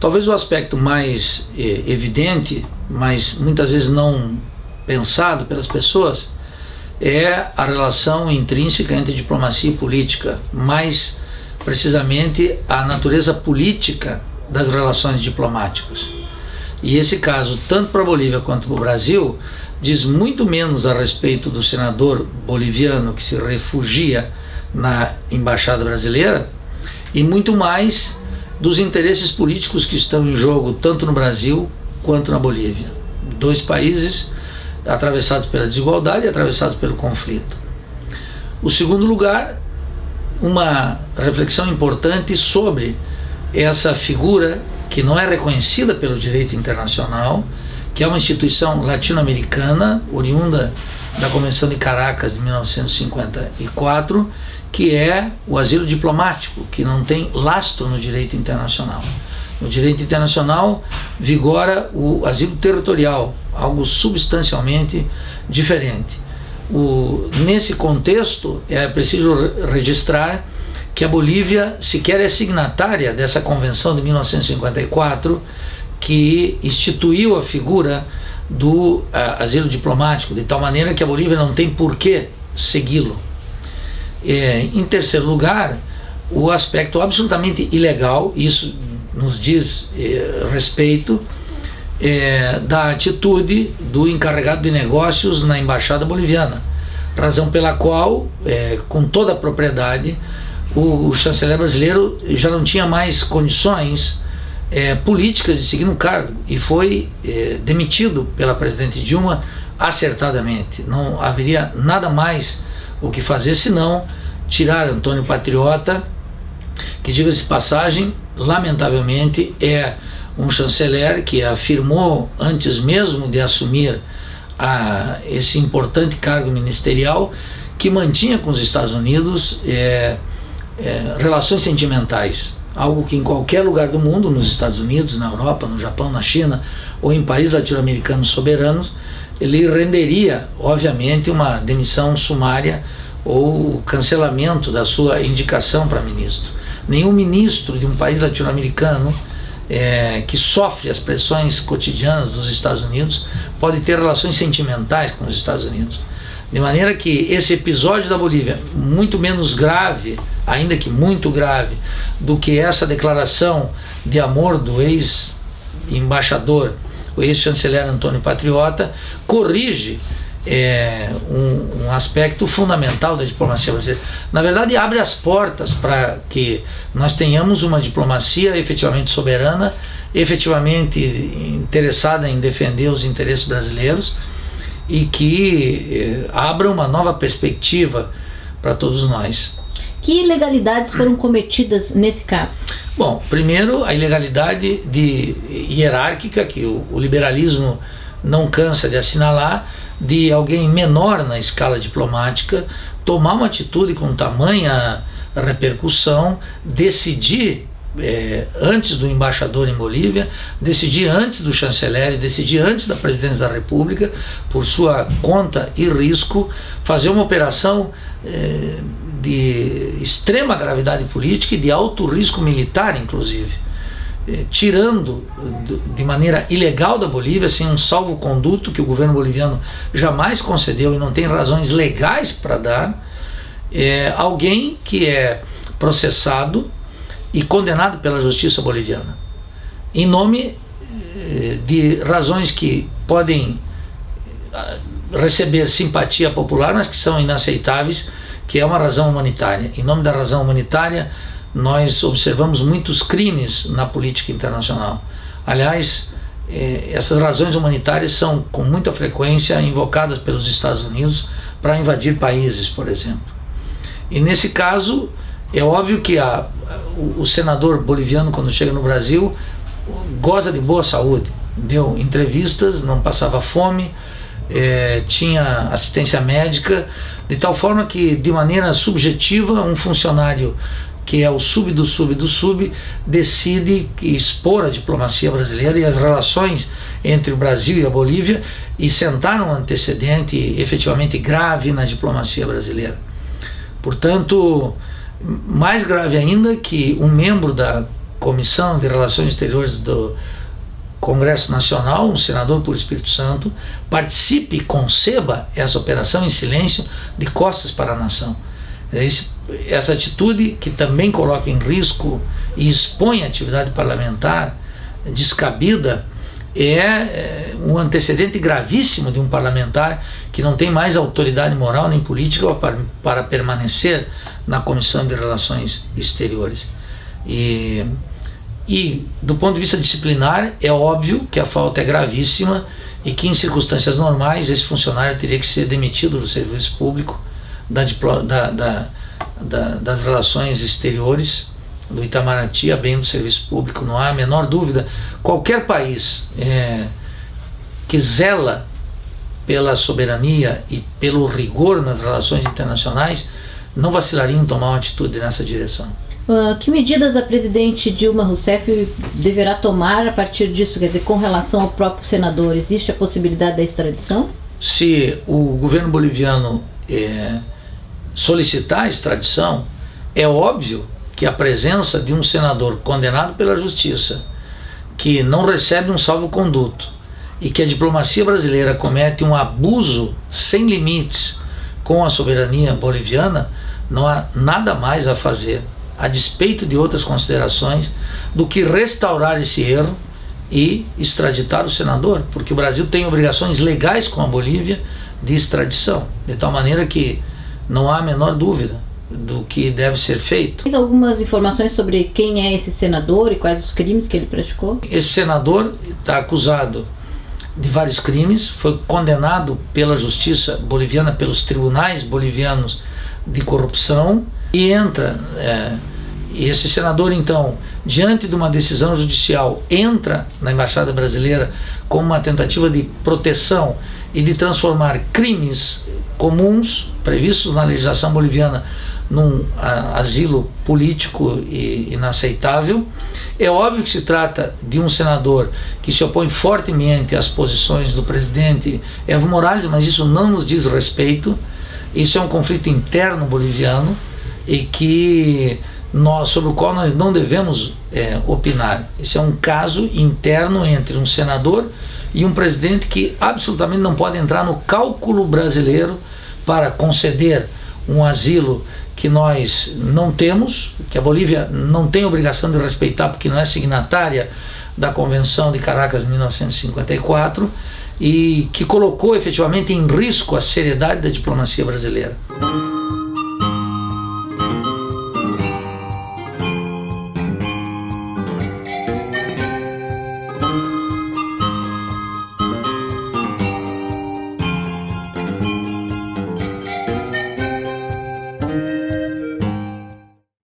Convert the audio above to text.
Talvez o aspecto mais evidente, mas muitas vezes não pensado pelas pessoas, é a relação intrínseca entre diplomacia e política, mais precisamente a natureza política das relações diplomáticas. E esse caso, tanto para a Bolívia quanto para o Brasil, diz muito menos a respeito do senador boliviano que se refugia na embaixada brasileira e muito mais dos interesses políticos que estão em jogo tanto no Brasil quanto na Bolívia. Dois países atravessados pela desigualdade e atravessados pelo conflito. O segundo lugar, uma reflexão importante sobre essa figura que não é reconhecida pelo direito internacional, que é uma instituição latino-americana, oriunda da Convenção de Caracas de 1954, que é o asilo diplomático, que não tem lastro no direito internacional. No direito internacional vigora o asilo territorial, algo substancialmente diferente. Nesse contexto, é preciso registrar que a Bolívia sequer é signatária dessa Convenção de 1954, que instituiu a figura do asilo diplomático, de tal maneira que a Bolívia não tem por que segui-lo. Em terceiro lugar, o aspecto absolutamente ilegal, isso nos diz respeito, da atitude do encarregado de negócios na embaixada boliviana, razão pela qual, com toda a propriedade, o chanceler brasileiro já não tinha mais condições políticas de seguir no cargo e foi demitido pela presidente Dilma acertadamente. Não haveria nada mais o que fazer senão tirar Antônio Patriota, que, diga-se de passagem, lamentavelmente é um chanceler que afirmou, antes mesmo de assumir esse importante cargo ministerial, que mantinha com os Estados Unidos relações sentimentais, algo que em qualquer lugar do mundo, nos Estados Unidos, na Europa, no Japão, na China ou em países latino-americanos soberanos, ele renderia, obviamente, uma demissão sumária ou cancelamento da sua indicação para ministro. Nenhum ministro de um país latino-americano que sofre as pressões cotidianas dos Estados Unidos pode ter relações sentimentais com os Estados Unidos. De maneira que esse episódio da Bolívia, muito menos grave, ainda que muito grave, do que essa declaração de amor do ex-embaixador, o ex-chanceler Antônio Patriota, corrige um aspecto fundamental da diplomacia brasileira. Na verdade, abre as portas para que nós tenhamos uma diplomacia efetivamente soberana, efetivamente interessada em defender os interesses brasileiros e que abra uma nova perspectiva para todos nós. Que ilegalidades foram cometidas nesse caso? Bom, primeiro, a ilegalidade hierárquica, que o liberalismo não cansa de assinalar, de alguém menor na escala diplomática tomar uma atitude com tamanha repercussão, decidir antes do embaixador em Bolívia, decidir antes do chanceler, decidir antes da presidência da República, por sua conta e risco, fazer uma operação de extrema gravidade política e de alto risco militar, inclusive, tirando de maneira ilegal da Bolívia, sem um salvo-conduto que o governo boliviano jamais concedeu e não tem razões legais para dar, alguém que é processado e condenado pela justiça boliviana, em nome de razões que podem receber simpatia popular, mas que são inaceitáveis, que é uma razão humanitária. Em nome da razão humanitária, nós observamos muitos crimes na política internacional. Aliás, essas razões humanitárias são com muita frequência invocadas pelos Estados Unidos para invadir países, por exemplo. E nesse caso, é óbvio que o senador boliviano, quando chega no Brasil, goza de boa saúde, deu entrevistas, não passava fome, tinha assistência médica, de tal forma que, de maneira subjetiva, um funcionário que é o sub do sub do sub, decide expor a diplomacia brasileira e as relações entre o Brasil e a Bolívia e sentar um antecedente efetivamente grave na diplomacia brasileira. Portanto, mais grave ainda que um membro da Comissão de Relações Exteriores do Congresso Nacional, um senador por Espírito Santo, participe e conceba essa operação em silêncio, de costas para a nação. Essa atitude, que também coloca em risco e expõe a atividade parlamentar descabida, é um antecedente gravíssimo de um parlamentar que não tem mais autoridade moral nem política para permanecer na Comissão de Relações Exteriores. E do ponto de vista disciplinar, é óbvio que a falta é gravíssima e que, em circunstâncias normais, esse funcionário teria que ser demitido do serviço público, das relações exteriores, do Itamaraty, a bem do serviço público. Não há a menor dúvida. Qualquer país que zela pela soberania e pelo rigor nas relações internacionais não vacilaria em tomar uma atitude nessa direção. Que medidas a presidente Dilma Rousseff deverá tomar a partir disso? Quer dizer, com relação ao próprio senador, existe a possibilidade da extradição? Se o governo boliviano solicitar a extradição, é óbvio que a presença de um senador condenado pela justiça, que não recebe um salvo-conduto e que a diplomacia brasileira comete um abuso sem limites com a soberania boliviana, não há nada mais a fazer, a despeito de outras considerações, do que restaurar esse erro e extraditar o senador, porque o Brasil tem obrigações legais com a Bolívia de extradição, de tal maneira que não há a menor dúvida do que deve ser feito. Tem algumas informações sobre quem é esse senador e quais os crimes que ele praticou? Esse senador está acusado de vários crimes, foi condenado pela justiça boliviana, pelos tribunais bolivianos de corrupção, e esse senador, então, diante de uma decisão judicial, entra na Embaixada Brasileira com uma tentativa de proteção e de transformar crimes comuns previstos na legislação boliviana num asilo político e inaceitável. É óbvio que se trata de um senador que se opõe fortemente às posições do presidente Evo Morales, mas isso não nos diz respeito. Isso é um conflito interno boliviano e sobre o qual nós não devemos opinar. Esse é um caso interno entre um senador e um presidente que absolutamente não pode entrar no cálculo brasileiro para conceder um asilo que nós não temos, que a Bolívia não tem obrigação de respeitar porque não é signatária da Convenção de Caracas de 1954, e que colocou efetivamente em risco a seriedade da diplomacia brasileira.